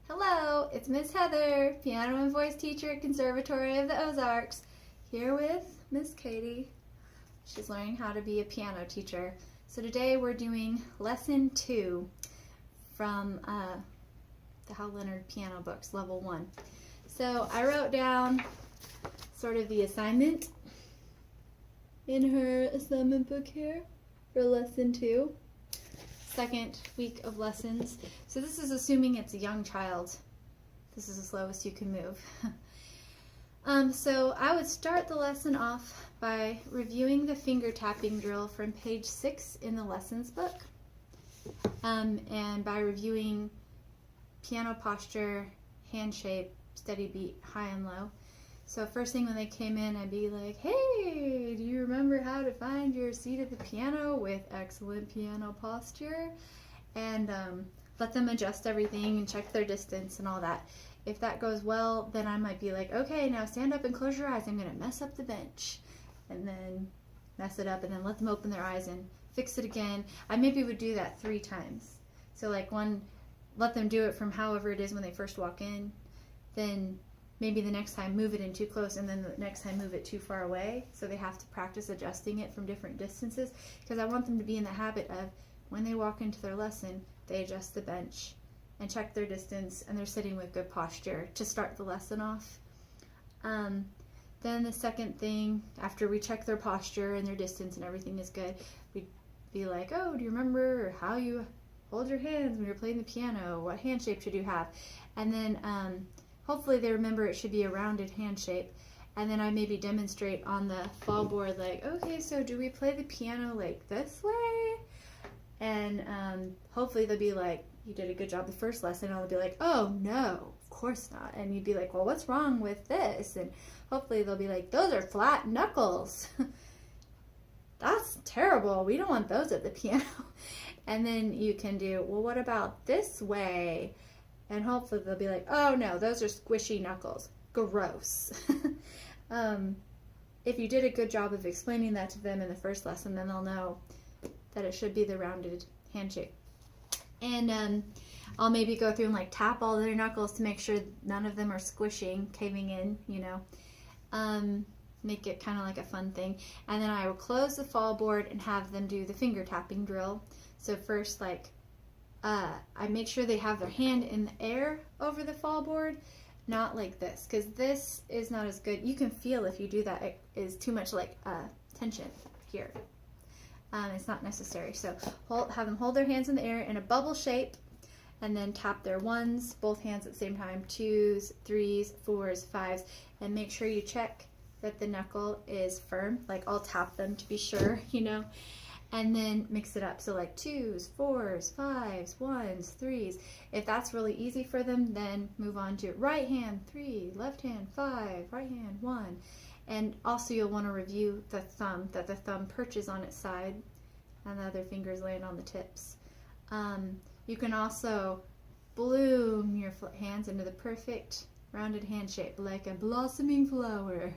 Hello, it's Miss Heather, piano and voice teacher at Conservatory of the Ozarks, here with Miss Katie. She's learning how to be a piano teacher. So today we're doing lesson 2 from the Hal Leonard piano books, level 1. So I wrote down sort of the assignment in her assignment book here for lesson 2. Second week of lessons. So this is assuming it's a young child. This is the slowest you can move. So I would start the lesson off by reviewing the finger tapping drill from page 6 in the lessons book. And by reviewing piano posture, hand shape, steady beat, high and low. So first thing when they came in, I'd be like, hey, do you remember how to find your seat at the piano with excellent piano posture? And let them adjust everything and check their distance and all that. If that goes well, then I might be like, okay, now stand up and close your eyes. I'm going to mess up the bench. And then mess it up and then let them open their eyes and fix it again. I maybe would do that 3 times. So like let them do it from however it is when they first walk in. Then maybe the next time move it in too close, and then the next time move it too far away. So they have to practice adjusting it from different distances, because I want them to be in the habit of when they walk into their lesson, they adjust the bench and check their distance, and they're sitting with good posture to start the lesson off. Then the second thing, after we check their posture and their distance and everything is good, we'd be like, oh, do you remember how you hold your hands when you're playing the piano? What hand shape should you have? And then hopefully they remember it should be a rounded hand shape. And then I maybe demonstrate on the fall board like, okay, so do we play the piano like this way? And hopefully they'll be like, you did a good job the first lesson. And I'll be like, oh no, of course not. And you'd be like, well, what's wrong with this? And hopefully they'll be like, those are flat knuckles. That's terrible. We don't want those at the piano. And then you can do, well, what about this way? And hopefully they'll be like, oh no, those are squishy knuckles. Gross. If you did a good job of explaining that to them in the first lesson, then they'll know that it should be the rounded hand shape. And I'll maybe go through and like tap all their knuckles to make sure none of them are squishing, caving in, you know. Make it kind of like a fun thing. And then I will close the fall board and have them do the finger tapping drill. So first, like, I make sure they have their hand in the air over the fall board, not like this, because this is not as good. You can feel if you do that, it is too much like tension here. It's not necessary. So have them hold their hands in the air in a bubble shape, and then tap their 1s, both hands at the same time, 2s, 3s, 4s, 5s, and make sure you check that the knuckle is firm. Like I'll tap them to be sure, you know. And then mix it up. So like 2s, 4s, 5s, 1s, 3s. If that's really easy for them, then move on to right hand 3, left hand 5, right hand 1. And also you'll want to review the thumb, that the thumb perches on its side and the other fingers land on the tips. You can also bloom your hands into the perfect rounded hand shape, like a blossoming flower.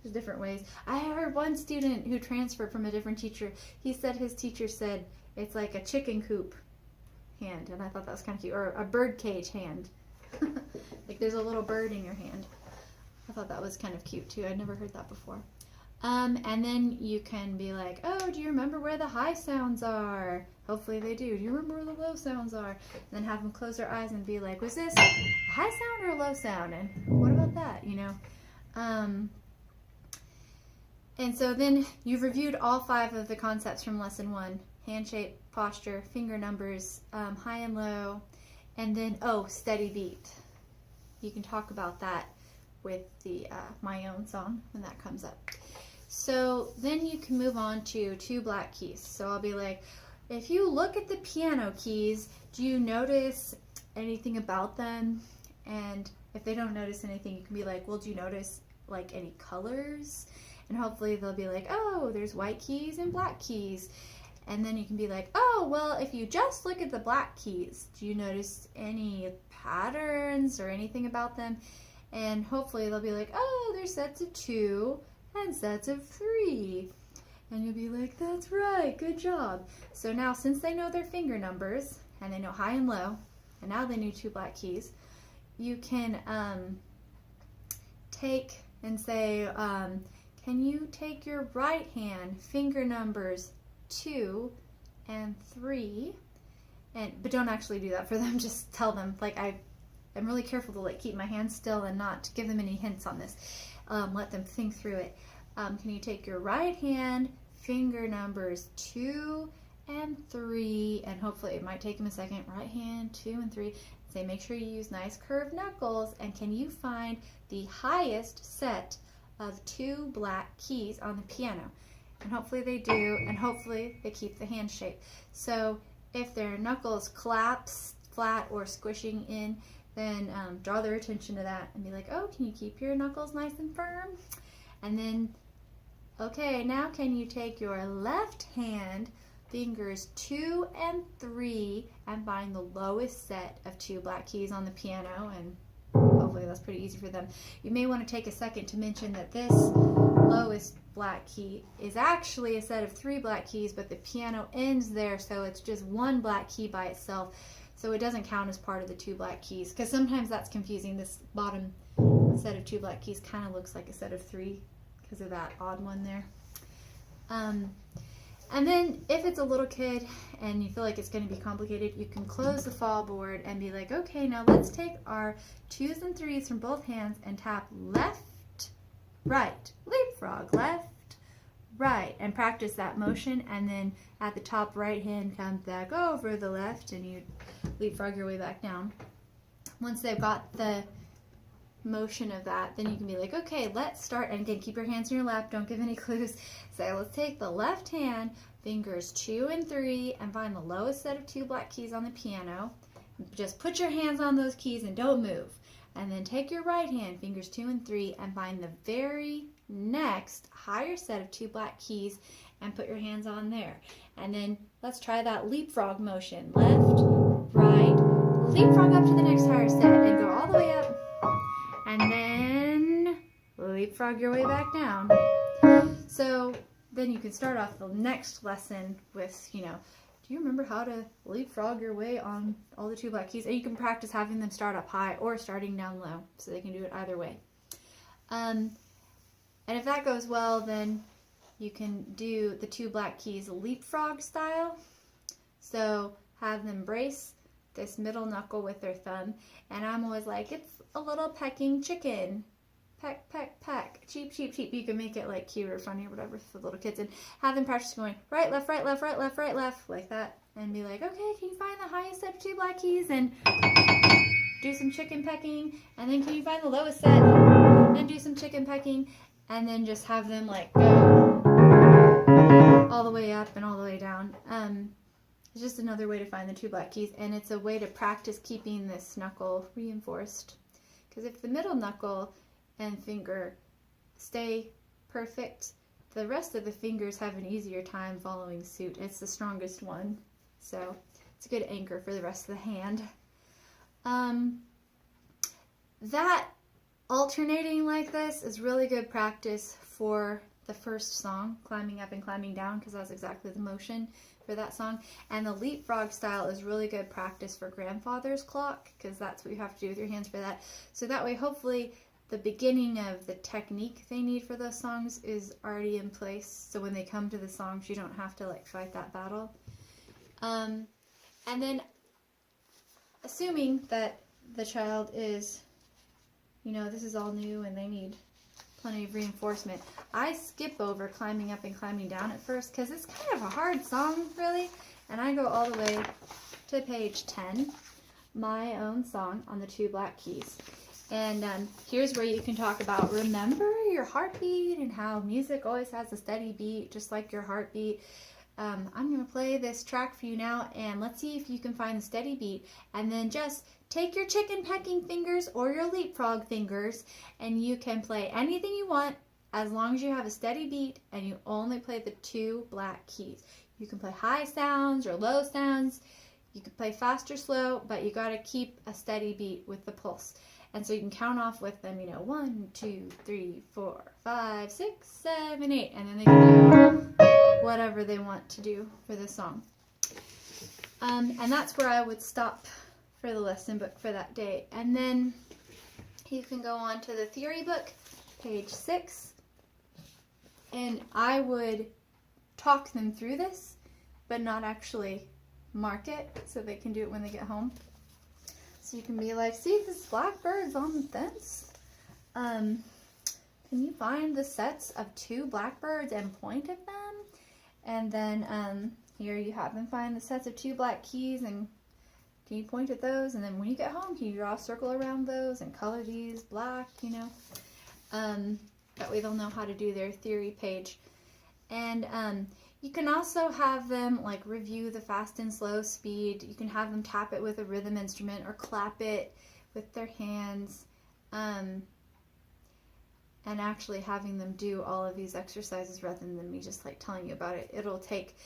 There's different ways. I heard one student who transferred from a different teacher, he said his teacher said it's like a chicken coop hand, and I thought that was kind of cute, or a bird cage hand. Like there's a little bird in your hand. I thought that was kind of cute too. I'd never heard that before. And then you can be like, oh, do you remember where the high sounds are? Hopefully they do. Do you remember where the low sounds are? And then have them close their eyes and be like, was this a high sound or a low sound? And what about that, you know? And so then you've reviewed all 5 of the concepts from lesson 1. Hand shape, posture, finger numbers, high and low, and then, steady beat. You can talk about that with the My Own song when that comes up. So then you can move on to 2 black keys. So I'll be like, if you look at the piano keys, do you notice anything about them? And if they don't notice anything, you can be like, well, do you notice like any colors? And hopefully they'll be like, oh, there's white keys and black keys. And then you can be like, oh, well, if you just look at the black keys, do you notice any patterns or anything about them? And hopefully they'll be like, oh, there's sets of 2 and sets of 3. And you'll be like, that's right, good job. So now since they know their finger numbers and they know high and low, and now they knew 2 black keys, you can take and say, can you take your right hand finger numbers 2 and 3, but don't actually do that for them, just tell them. Like, I'm really careful to like keep my hands still and not give them any hints on this. Let them think through it. Can you take your right hand finger numbers 2 and 3, and hopefully it might take them a second, right hand 2 and 3, say make sure you use nice curved knuckles, and can you find the highest set of 2 black keys on the piano? And hopefully they do, and hopefully they keep the hand shape. So if their knuckles collapse flat or squishing in, then draw their attention to that and be like, oh, can you keep your knuckles nice and firm? And then, okay, now can you take your left hand fingers 2 and 3 and find the lowest set of 2 black keys on the piano? And hopefully that's pretty easy for them. You may want to take a second to mention that this lowest black key is actually a set of 3 black keys, but the piano ends there, so it's just 1 black key by itself. So it doesn't count as part of the 2 black keys, because sometimes that's confusing. This bottom set of 2 black keys kind of looks like a set of 3 because of that odd one there. And then if it's a little kid and you feel like it's going to be complicated, you can close the fall board and be like, okay, now let's take our 2s and 3s from both hands and tap left, right, leapfrog, left, right, and practice that motion. And then at the top right hand comes back over the left and you leapfrog your way back down. Once they've got the motion of that, then you can be like, okay, let's start. And again, keep your hands in your lap, don't give any clues. Say, let's take the left hand fingers 2 and 3 and find the lowest set of 2 black keys on the piano. Just put your hands on those keys and don't move. And then take your right hand fingers 2 and 3 and find the very next higher set of 2 black keys and put your hands on there. And then let's try that leapfrog motion. Left, right, leapfrog up to the next higher set and go all the way up. And then leapfrog your way back down. So then you can start off the next lesson with, do you remember how to leapfrog your way on all the 2 black keys? And you can practice having them start up high or starting down low, so they can do it either way. And if that goes well, then you can do the 2 black keys leapfrog style. So have them brace this middle knuckle with their thumb, and I'm always like, it's a little pecking chicken. Peck, peck, peck. Cheep, cheep, cheep. You can make it like cute or funny or whatever for little kids, and have them practice going right, left, right, left, right, left, right, left, like that. And be like, okay, can you find the highest set of 2 black keys? And do some chicken pecking. And then can you find the lowest set? And do some chicken pecking. And then just have them like go all the way up and all the way down. It's just another way to find the 2 black keys, and it's a way to practice keeping this knuckle reinforced. Because if the middle knuckle and finger stay perfect, the rest of the fingers have an easier time following suit. It's the strongest one, so it's a good anchor for the rest of the hand. That alternating like this is really good practice for the first song, climbing up and climbing down, because that's exactly the motion for that song. And the leapfrog style is really good practice for grandfather's clock, because that's what you have to do with your hands for that. So that way, hopefully, the beginning of the technique they need for those songs is already in place. So when they come to the songs, you don't have to like fight that battle. And then, assuming that the child is, this is all new and they need plenty of reinforcement, I skip over climbing up and climbing down at first because it's kind of a hard song, really. And I go all the way to page 10, my own song on the 2 black keys. And here's where you can talk about remember your heartbeat and how music always has a steady beat, just like your heartbeat. I'm going to play this track for you now, and let's see if you can find the steady beat. And then just take your chicken pecking fingers or your leapfrog fingers, and you can play anything you want as long as you have a steady beat and you only play the 2 black keys. You can play high sounds or low sounds. You can play fast or slow, but you got to keep a steady beat with the pulse. And so you can count off with them, 1, 2, 3, 4, 5, 6, 7, 8, and then they can do whatever they want to do for this song. And that's where I would stop for the lesson book for that day. And then you can go on to the theory book, page 6. And I would talk them through this, but not actually mark it so they can do it when they get home. So you can be like, see this blackbird's on the fence? Can you find the sets of 2 blackbirds and point at them? And then here you have them find the sets of 2 black keys, and can you point at those? And then when you get home, can you draw a circle around those and color these black, you know? That way they'll know how to do their theory page. And you can also have them like review the fast and slow speed. You can have them tap it with a rhythm instrument or clap it with their hands. And actually having them do all of these exercises rather than me just like telling you about it. It'll take,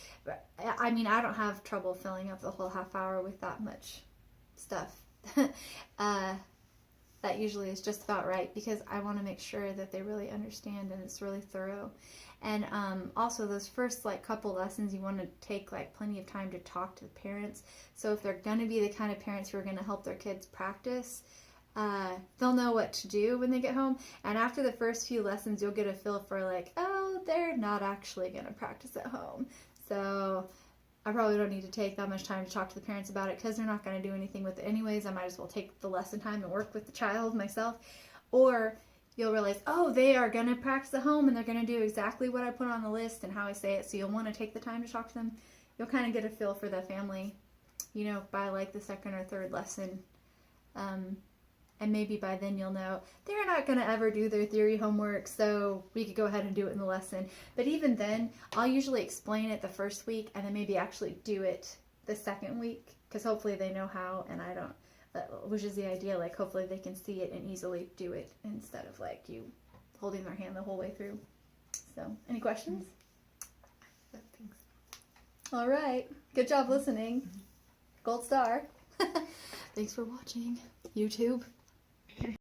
I mean, I don't have trouble filling up the whole half hour with that much stuff. That usually is just about right, because I want to make sure that they really understand and it's really thorough. And also those first like couple lessons, you want to take like plenty of time to talk to the parents. So if they're going to be the kind of parents who are going to help their kids practice, they'll know what to do when they get home. And after the first few lessons, you'll get a feel for like, oh, they're not actually going to practice at home. So I probably don't need to take that much time to talk to the parents about it, because they're not going to do anything with it anyways. I might as well take the lesson time and work with the child myself. Or you'll realize, oh, they are going to practice at home and they're going to do exactly what I put on the list and how I say it. So you'll want to take the time to talk to them. You'll kind of get a feel for the family, you know, by like the second or third lesson. And maybe by then you'll know they're not going to ever do their theory homework, so we could go ahead and do it in the lesson. But even then, I'll usually explain it the first week and then maybe actually do it the second week, because hopefully they know how and I don't, which is the idea. Like hopefully they can see it and easily do it instead of like you holding their hand the whole way through. So, any questions? I think so. All right. Good job listening. Gold star. Thanks for watching, YouTube.